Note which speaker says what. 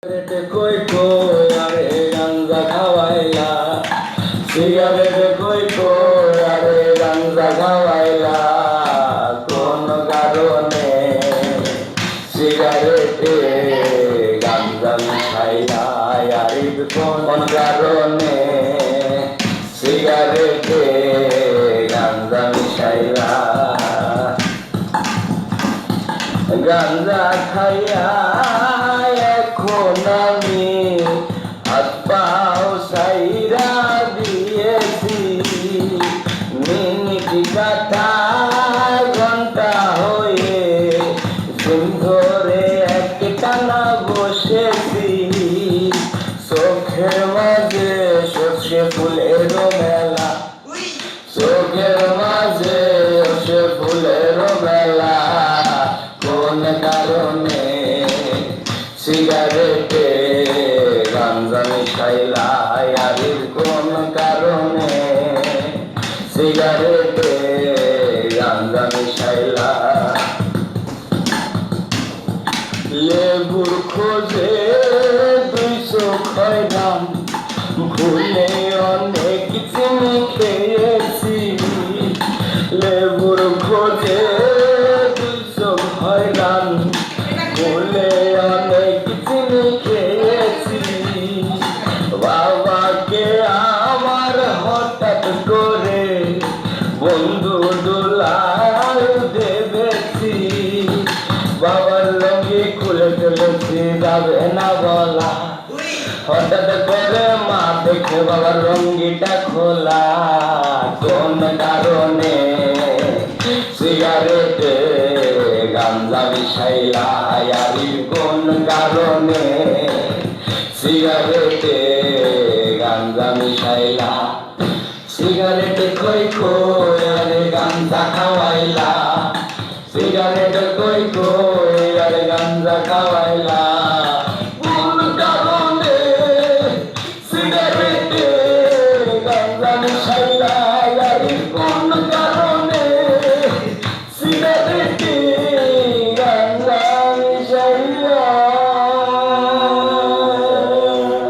Speaker 1: কই কই আরে গাঞ্জা খাওয়াইলা, সিগারেট কই কই আরে গাঞ্জা খাওয়াইলা, কোন কারণে সিগারেটে গাঞ্জা মিশাইলা, আরে কোন কারণে সিগারেটে গাঞ্জা মিশাইলা। গাঞ্জা খাইয়া এখন আমি হাত পাও সাইরা দিয়েছি, মিনিট কাটা ঘন্টা হয়ে দিন ধরে একটানা বসেছি, চোখের মাঝে সর্ষে ফুলের মেলা, চোখের মাঝে সর্ষে ফুলের মেলা, কোন কারণে সিগারেটে গাঞ্জা মিশাইলা, আরে কোন কারণে সিগারেটে গাঞ্জা মিশাইলা। লেবুর খোঁজে 200 খয়রাম, ভুলে অনেক চিনি খেয়েছি, লেবুর খোঁজে 200 খয়রাম, ভুলে অনেক চিনি খেয়েছি, বাবাকে আমার হঠাৎ করে বন্ধু দোলায় দেবেছি, বাবার লঙ্গি খুলে ফেলেছি যাবে না বলা, হঠাৎ করে মা দেখে বাবার লঙ্গিটা খোলা, কোন কারণে সিগারেটে গাঞ্জা মিশাইলা, আরে কোন কারণে সিগারেটে গাঞ্জা মিশাইলা। সিগারেটে কই কই আরে গাঞ্জা খাওয়াইলা,